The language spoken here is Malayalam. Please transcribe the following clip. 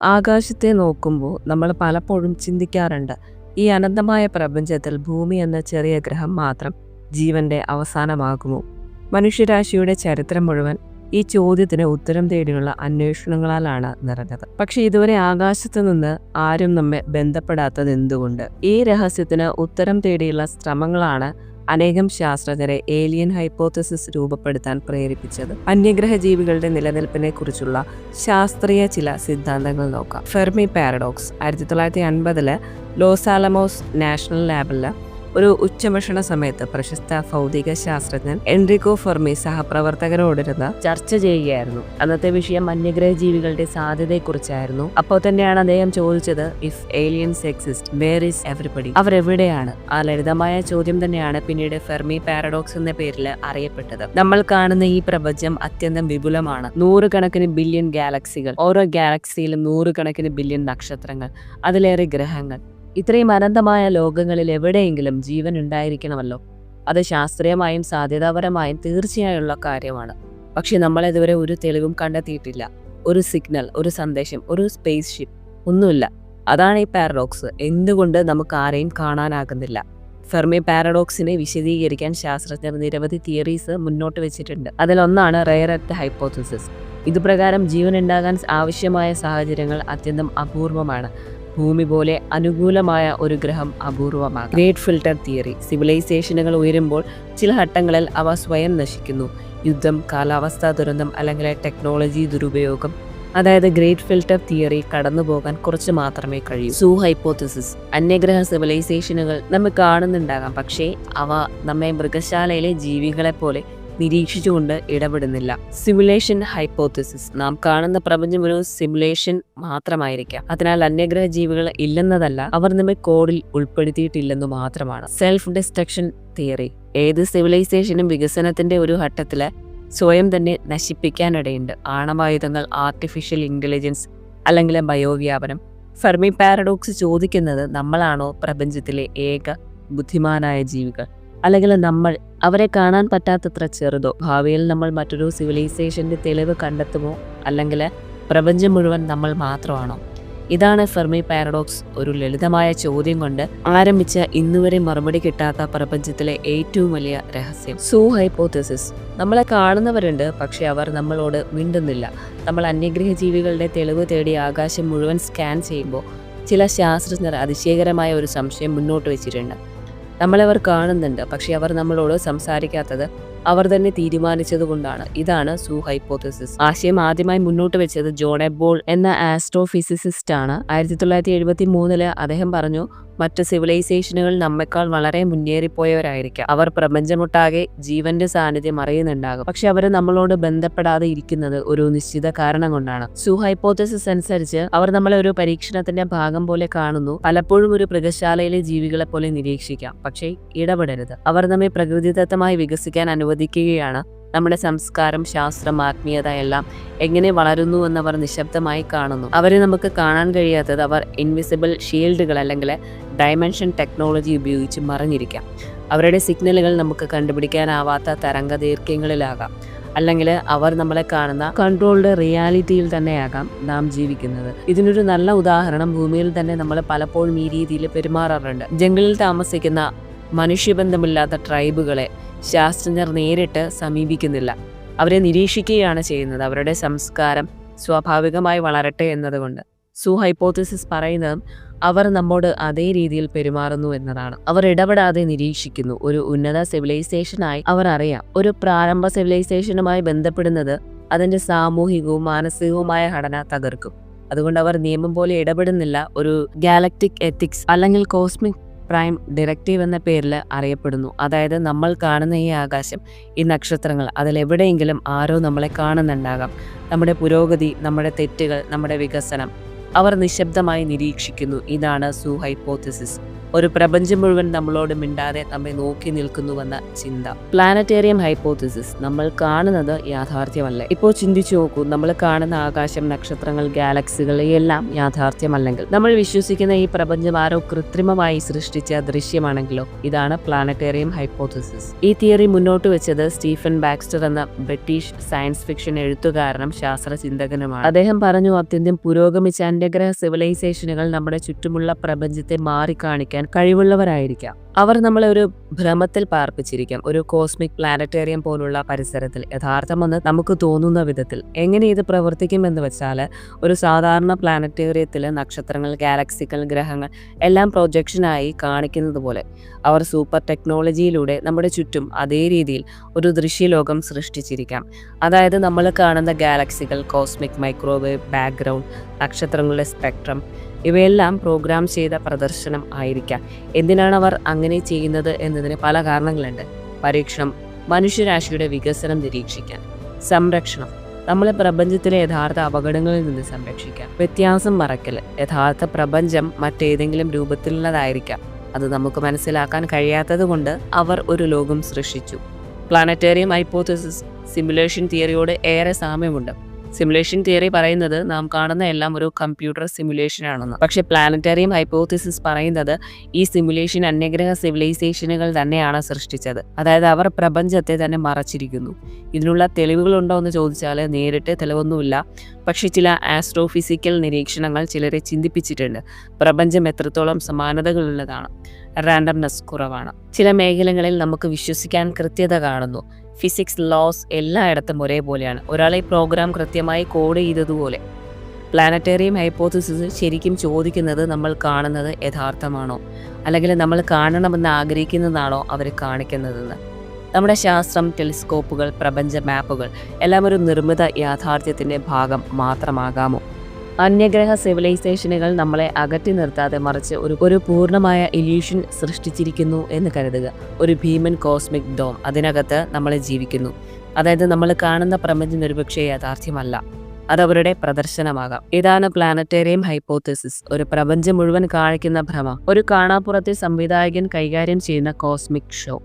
ആകാശത്തെ നോക്കുമ്പോൾ നമ്മൾ പലപ്പോഴും ചിന്തിക്കാറുണ്ട്, ഈ അനന്തമായ പ്രപഞ്ചത്തിൽ ഭൂമി എന്ന ചെറിയ ഗ്രഹം മാത്രം ജീവന്റെ അവസാനമാകുമോ? മനുഷ്യരാശിയുടെ ചരിത്രം മുഴുവൻ ഈ ചോദ്യത്തിന് ഉത്തരം തേടിയുള്ള അന്വേഷണങ്ങളാലാണ് നിറഞ്ഞത്. പക്ഷെ ഇതുവരെ ആകാശത്ത് നിന്ന് ആരും നമ്മെ ബന്ധപ്പെടാത്തത് എന്തുകൊണ്ട്? ഈ രഹസ്യത്തിന് ഉത്തരം തേടിയുള്ള ശ്രമങ്ങളാണ് അനേകം ശാസ്ത്രജ്ഞരെ ഏലിയൻ ഹൈപ്പോത്തസിസ് രൂപപ്പെടുത്താൻ പ്രേരിപ്പിച്ചത്. അന്യഗ്രഹ ജീവികളുടെ നിലനിൽപ്പിനെ കുറിച്ചുള്ള ശാസ്ത്രീയ ചില സിദ്ധാന്തങ്ങൾ നോക്കാം. ഫെർമി പാരഡോക്സ് 1950 ലോസ് ആലമോസ് നാഷണൽ ലാബിൽ ഒരു ഉച്ചഭക്ഷണ സമയത്ത് പ്രശസ്ത ഭൗതിക ശാസ്ത്രജ്ഞൻ എൻറിക്കോ ഫെർമി സഹപ്രവർത്തകരോടിരുന്ന് ചർച്ച ചെയ്യുകയായിരുന്നു. അന്നത്തെ വിഷയം അന്യഗ്രഹ ജീവികളുടെ സാധ്യതയെക്കുറിച്ചായിരുന്നു. അപ്പോൾ തന്നെയാണ് അദ്ദേഹം ചോദിച്ചത്, if aliens exist where is everybody? അവരെവിടെയാണ്? ആ ലളിതമായ ചോദ്യം തന്നെയാണ് പിന്നീട് ഫെർമി പാരഡോക്സ് എന്ന പേരിൽ അറിയപ്പെട്ടത്. നമ്മൾ കാണുന്ന ഈ പ്രപഞ്ചം അത്യന്തം വിപുലമാണ്. നൂറുകണക്കിന് ബില്യൺ ഗാലക്സികൾ, ഓരോ ഗാലക്സിയിലും നൂറുകണക്കിന് ബില്യൺ നക്ഷത്രങ്ങൾ, അതിലേറെ ഗ്രഹങ്ങൾ. ഇത്രയും അനന്തമായ ലോകങ്ങളിൽ എവിടെയെങ്കിലും ജീവൻ ഉണ്ടായിരിക്കണമല്ലോ. അത് ശാസ്ത്രീയമായും സാധ്യതാപരമായും തീർച്ചയായുള്ള കാര്യമാണ്. പക്ഷെ നമ്മളിതുവരെ ഒരു തെളിവും കണ്ടെത്തിയിട്ടില്ല. ഒരു സിഗ്നൽ, ഒരു സന്ദേശം, ഒരു സ്പേസ് ഷിപ്പ്, ഒന്നുമില്ല. അതാണ് ഈ പാരഡോക്സ്. എന്തുകൊണ്ട് നമുക്ക് ആരെയും കാണാനാകുന്നില്ല? ഫെർമി പാരഡോക്സിനെ വിശദീകരിക്കാൻ ശാസ്ത്രജ്ഞർ നിരവധി തിയറീസ് മുന്നോട്ട് വെച്ചിട്ടുണ്ട്. അതിലൊന്നാണ് റെയർ എർത്ത് ഹൈപ്പോത്തസിസ്. ഇതുപ്രകാരം ജീവൻ ഉണ്ടാകാൻ ആവശ്യമായ സാഹചര്യങ്ങൾ അത്യന്തം അപൂർവമാണ്. ഭൂമി പോലെ അനുകൂലമായ ഒരു ഗ്രഹം അപൂർവമാണ്. Great filter theory. സിവിലൈസേഷനുകൾ ഉയരുമ്പോൾ ചില ഘട്ടങ്ങളിൽ അവ സ്വയം നശിക്കുന്നു. യുദ്ധം, കാലാവസ്ഥാ ദുരന്തം അല്ലെങ്കിൽ ടെക്നോളജി ദുരുപയോഗം. അതായത് ഗ്രേറ്റ് ഫിൽട്ടർ തിയറി കടന്നുപോകാൻ കുറച്ച് മാത്രമേ കഴിയൂ. സൂ ഹൈപ്പോത്തസിസ്. അന്യഗ്രഹ സിവിലൈസേഷനുകൾ നമ്മൾ കാണുന്നുണ്ടാകാം, പക്ഷേ അവ നമ്മെ മൃഗശാലയിലെ ജീവികളെ പോലെ നിരീക്ഷിച്ചുകൊണ്ട് ഇടപെടുന്നില്ല. Simulation hypothesis. നാം കാണുന്ന പ്രപഞ്ചം ഒരു സിമുലേഷൻ മാത്രമായിരിക്കാം. അതിനാൽ അന്യഗ്രഹ ജീവികൾ ഇല്ലെന്നതല്ല, അവർ നമ്മെ കോഡിൽ ഉൾപ്പെടുത്തിയിട്ടില്ലെന്നു മാത്രമാണ്. Self destruction theory. ഏത് സിവിലൈസേഷനും വികസനത്തിന്റെ ഒരു ഘട്ടത്തില് സ്വയം തന്നെ നശിപ്പിക്കാനിടയുണ്ട്. ആണവായുധങ്ങൾ, ആർട്ടിഫിഷ്യൽ ഇന്റലിജൻസ് അല്ലെങ്കിൽ ബയോവ്യാപനം. ഫെർമി പാരഡോക്സ് ചോദിക്കുന്നത്, നമ്മളാണോ പ്രപഞ്ചത്തിലെ ഏക ബുദ്ധിമാനായ ജീവികൾ? അല്ലെങ്കിൽ നമ്മൾ അവരെ കാണാൻ പറ്റാത്തത്ര ചെറുതോ? ഭാവിയിൽ നമ്മൾ മറ്റൊരു സിവിലൈസേഷന്റെ തെളിവ് കണ്ടെത്തുമോ? അല്ലെങ്കിൽ പ്രപഞ്ചം മുഴുവൻ നമ്മൾ മാത്രമാണോ? ഇതാണ് ഫെർമി പാരഡോക്സ്. ഒരു ലളിതമായ ചോദ്യം കൊണ്ട് ആരംഭിച്ച ഇന്നുവരെ മറുപടി കിട്ടാത്ത പ്രപഞ്ചത്തിലെ ഏറ്റവും വലിയ രഹസ്യം. സൂ ഹൈപ്പോത്തസിസ്. നമ്മളെ കാണുന്നവരുണ്ട്, പക്ഷെ അവർ നമ്മളോട് മിണ്ടുന്നില്ല. നമ്മൾ അന്യഗ്രഹ ജീവികളുടെ തെളിവ് തേടി ആകാശം മുഴുവൻ സ്കാൻ ചെയ്യുമ്പോൾ ചില ശാസ്ത്രജ്ഞർ അതിശയകരമായ ഒരു സംശയം മുന്നോട്ട് വെച്ചിട്ടുണ്ട്. നമ്മളവർ കാണുന്നുണ്ട്, പക്ഷെ അവർ നമ്മളോട് സംസാരിക്കാത്തത് അവർ തന്നെ തീരുമാനിച്ചതുകൊണ്ടാണ്. ഇതാണ് സൂ ഹൈപ്പോത്തസിസ്. ആശയം ആദ്യമായി മുന്നോട്ട് വെച്ചത് ജോൺ എബോൾ എന്ന ആസ്ട്രോഫിസിസിസ്റ്റ് ആണ്. 1973 അദ്ദേഹം പറഞ്ഞു, മറ്റ് സിവിലൈസേഷനുകൾ നമ്മെക്കാൾ വളരെ മുന്നേറിപ്പോയവരായിരിക്കാം. അവർ പ്രപഞ്ചമൊട്ടാകെ ജീവന്റെ സാന്നിധ്യം അറിയുന്നുണ്ടാകും, പക്ഷെ അവർ നമ്മളോട് ബന്ധപ്പെടാതെ ഇരിക്കുന്നത് ഒരു നിശ്ചിത കാരണം കൊണ്ടാണ്. സൂ ഹൈപ്പോത്തസിസ് അനുസരിച്ച് അവർ നമ്മളെ ഒരു പരീക്ഷണത്തിന്റെ ഭാഗം പോലെ കാണുന്നു. പലപ്പോഴും ഒരു മൃഗശാലയിലെ ജീവികളെ പോലെ നിരീക്ഷിക്കാം, പക്ഷേ ഇടപെടരുത്. അവർ നമ്മെ പ്രകൃതിദത്തമായി വികസിക്കാൻ അനുവദിക്കുകയാണ്. നമ്മുടെ സംസ്കാരം, ശാസ്ത്രം, ആത്മീയത എല്ലാം എങ്ങനെ വളരുന്നു എന്നവർ നിശബ്ദമായി കാണുന്നു. അവരെ നമുക്ക് കാണാൻ കഴിയാത്തത് അവർ ഇൻവിസിബിൾ ഷീൽഡുകൾ അല്ലെങ്കിൽ ഡയമെൻഷൻ ടെക്നോളജി ഉപയോഗിച്ച് മറിഞ്ഞിരിക്കാം. അവരുടെ സിഗ്നലുകൾ നമുക്ക് കണ്ടുപിടിക്കാനാവാത്ത തരംഗ ദൈർഘ്യങ്ങളിലാകാം. അല്ലെങ്കിൽ അവർ നമ്മളെ കാണുന്ന കൺട്രോൾഡ് റിയാലിറ്റിയിൽ തന്നെയാകാം നാം ജീവിക്കുന്നത്. ഇതിനൊരു നല്ല ഉദാഹരണം, ഭൂമിയിൽ തന്നെ നമ്മൾ പലപ്പോഴും ഈ രീതിയിൽ പെരുമാറാറുണ്ട്. ജംഗിളിൽ താമസിക്കുന്ന മനുഷ്യബന്ധമില്ലാത്ത ട്രൈബുകളെ ശാസ്ത്രജ്ഞർ നേരിട്ട് സമീപിക്കുന്നില്ല. അവരെ നിരീക്ഷിക്കുകയാണ് ചെയ്യുന്നത്, അവരുടെ സംസ്കാരം സ്വാഭാവികമായി വളരട്ടെ എന്നതുകൊണ്ട്. സൂ ഹൈപ്പോത്തസിസ് പറയുന്നത് അവർ നമ്മോട് അതേ രീതിയിൽ പെരുമാറുന്നു എന്നതാണ്. അവർ ഇടപെടാതെ നിരീക്ഷിക്കുന്നു. ഒരു ഉന്നത സിവിലൈസേഷനായി അവർ അറിയാം. ഒരു പ്രാരംഭ സിവിലൈസേഷനുമായി ബന്ധപ്പെടുന്നത് അതിന്റെ സാമൂഹികവും മാനസികവുമായ ഘടന തകർക്കും. അതുകൊണ്ട് അവർ നിയമം പോലെ ഇടപെടുന്നില്ല. ഒരു ഗാലക്റ്റിക് എത്തിക്സ് അല്ലെങ്കിൽ കോസ്മിക് പ്രൈം ഡയറക്റ്റീവ് എന്ന പേരിൽ അറിയപ്പെടുന്നു. അതായത് നമ്മൾ കാണുന്ന ഈ ആകാശം, ഈ നക്ഷത്രങ്ങൾ, അതിലെവിടെയെങ്കിലും ആരോ നമ്മളെ കാണുന്നുണ്ടാകാം. നമ്മുടെ പുരോഗതി, നമ്മുടെ തെറ്റുകൾ, നമ്മുടെ വികസനം അവർ നിശബ്ദമായി നിരീക്ഷിക്കുന്നു. ഇതാണ് സൂ ഹൈപ്പോത്തസിസ്. ഒരു പ്രപഞ്ചം മുഴുവൻ നമ്മളോട് മിണ്ടാതെ നമ്മെ നോക്കി നിൽക്കുന്നുവെന്ന ചിന്ത. Planetarium hypothesis. നമ്മൾ കാണുന്നത് യാഥാർത്ഥ്യമല്ല. ഇപ്പോൾ ചിന്തിച്ചു നോക്കൂ, നമ്മൾ കാണുന്ന ആകാശം, നക്ഷത്രങ്ങൾ, ഗാലക്സികൾ എല്ലാം യാഥാർത്ഥ്യമല്ലെങ്കിൽ, നമ്മൾ വിശ്വസിക്കുന്ന ഈ പ്രപഞ്ചം ആരോ കൃത്രിമമായി സൃഷ്ടിച്ച ദൃശ്യമാണെങ്കിലോ? ഇതാണ് പ്ലാനറ്റേറിയം ഹൈപ്പോത്തിസിസ്. ഈ തിയറി മുന്നോട്ട് വെച്ചത് സ്റ്റീഫൻ ബാക്സ്റ്റർ എന്ന ബ്രിട്ടീഷ് സയൻസ് ഫിക്ഷൻ എഴുത്തുകാരനും ശാസ്ത്രചിന്തകനുമാണ്. അദ്ദേഹം പറഞ്ഞു, അത്യന്തം പുരോഗമിച്ച അന്യഗ്രഹ സിവിലൈസേഷനുകൾ നമ്മുടെ ചുറ്റുമുള്ള പ്രപഞ്ചത്തെ മാറിക്കാണിക്കാൻ കഴിവുള്ളവരായിരിക്കാം. അവർ നമ്മളെ ഒരു ഭ്രമത്തിൽ പാർപ്പിച്ചിരിക്കാം, ഒരു കോസ്മിക് പ്ലാനറ്റേറിയം പോലുള്ള പരിസരത്തിൽ, യഥാർത്ഥമെന്ന് നമുക്ക് തോന്നുന്ന വിധത്തിൽ. എങ്ങനെ ഇത് പ്രവർത്തിക്കുമെന്ന് വെച്ചാൽ, ഒരു സാധാരണ പ്ലാനറ്റേറിയത്തിൽ നക്ഷത്രങ്ങൾ, ഗാലക്സികൾ, ഗ്രഹങ്ങൾ എല്ലാം പ്രൊജക്ഷനായി കാണിക്കുന്നത് പോലെ അവർ സൂപ്പർ ടെക്നോളജിയിലൂടെ നമ്മുടെ ചുറ്റും അതേ രീതിയിൽ ഒരു ദൃശ്യലോകം സൃഷ്ടിച്ചിരിക്കാം. അതായത് നമ്മൾ കാണുന്ന ഗാലക്സികൾ, കോസ്മിക് മൈക്രോവേവ് ബാക്ക്ഗ്രൗണ്ട്, നക്ഷത്രങ്ങളുടെ സ്പെക്ട്രം, ഇവയെല്ലാം പ്രോഗ്രാം ചെയ്ത പ്രദർശനം ആയിരിക്കാം. എന്തിനാണ് അവർ അങ്ങനെ ചെയ്യുന്നത് എന്നതിന് പല കാരണങ്ങളുണ്ട്. പരീക്ഷണം, മനുഷ്യരാശിയുടെ വികസനം നിരീക്ഷിക്കാൻ. സംരക്ഷണം, നമ്മളെ പ്രപഞ്ചത്തിലെ യഥാർത്ഥ അപകടങ്ങളിൽ നിന്ന് സംരക്ഷിക്കാൻ. വ്യത്യാസം മറക്കൽ, യഥാർത്ഥ പ്രപഞ്ചം മറ്റേതെങ്കിലും രൂപത്തിലുള്ളതായിരിക്കാം, അത് നമുക്ക് മനസ്സിലാക്കാൻ കഴിയാത്തത് കൊണ്ട് അവർ ഒരു ലോകം സൃഷ്ടിച്ചു. പ്ലാനറ്റേറിയം ഹൈപ്പോത്തിസിസ് സിമുലേഷൻ തിയറിയോട് ഏറെ സാമ്യമുണ്ട്. സിമുലേഷൻ തിയറി പറയുന്നത് നാം കാണുന്ന എല്ലാം ഒരു കമ്പ്യൂട്ടർ സിമുലേഷൻ ആണെന്ന്. പക്ഷേ പ്ലാനറ്റേറിയം ഹൈപ്പോത്തിസിസ് പറയുന്നത് ഈ സിമുലേഷൻ അന്യഗ്രഹ സിവിലൈസേഷനുകൾ തന്നെയാണ് സൃഷ്ടിച്ചത്. അതായത് അവർ പ്രപഞ്ചത്തെ തന്നെ മറച്ചിരിക്കുന്നു. ഇതിനുള്ള തെളിവുകളുണ്ടോ എന്ന് ചോദിച്ചാൽ നേരിട്ട് തെളിവൊന്നുമില്ല. പക്ഷേ ചില ആസ്ട്രോഫിസിക്കൽ നിരീക്ഷണങ്ങൾ ചിലരെ ചിന്തിപ്പിച്ചിട്ടുണ്ട്. പ്രപഞ്ചം എത്രത്തോളം സമാനതകളുള്ളതാണ്, റാൻഡംനെസ് കുറവാണ്. ചില മേഖലകളിൽ നമുക്ക് വിശ്വസിക്കാൻ കൃത്യത കാണുന്നു. ഫിസിക്സ് ലോസ് എല്ലായിടത്തും ഒരേപോലെയാണ്, ഒരാളെ പ്രോഗ്രാം കൃത്യമായി കോഡ് ചെയ്തതുപോലെ. പ്ലാനറ്റേറിയം ഹൈപ്പോത്തിസിസ് ശരിക്കും ചോദിക്കുന്നത്, നമ്മൾ കാണുന്നത് യഥാർത്ഥമാണോ, അല്ലെങ്കിൽ നമ്മൾ കാണണമെന്ന് ആഗ്രഹിക്കുന്നതാണോ അവർ കാണിക്കുന്നതെന്ന്. നമ്മുടെ ശാസ്ത്രം, ടെലിസ്കോപ്പുകൾ, പ്രപഞ്ച മാപ്പുകൾ എല്ലാം ഒരു നിർമ്മിത യാഥാർത്ഥ്യത്തിൻ്റെ ഭാഗം മാത്രമാകാമോ? അന്യഗ്രഹ സിവിലൈസേഷനുകൾ നമ്മളെ അകറ്റി നിർത്താതെ മറിച്ച് ഒരു പൂർണ്ണമായ ഇല്യൂഷൻ സൃഷ്ടിച്ചിരിക്കുന്നു എന്ന് കരുതുക. ഒരു ഭീമൻ കോസ്മിക് ഡോം, അതിനകത്ത് നമ്മളെ ജീവിക്കുന്നു. അതായത് നമ്മൾ കാണുന്ന പ്രപഞ്ചം ഒരുപക്ഷേ യാഥാർത്ഥ്യമല്ല, അതവരുടെ പ്രദർശനമാകാം. ഇതാണ് പ്ലാനറ്റേറിയം ഹൈപ്പോത്തിസിസ്, ഒരു പ്രപഞ്ചം മുഴുവൻ കാണിക്കുന്ന ഭ്രമം, ഒരു കാണാപ്പുറത്തെ സംവിധായകൻ കൈകാര്യം ചെയ്യുന്ന കോസ്മിക് ഷോ.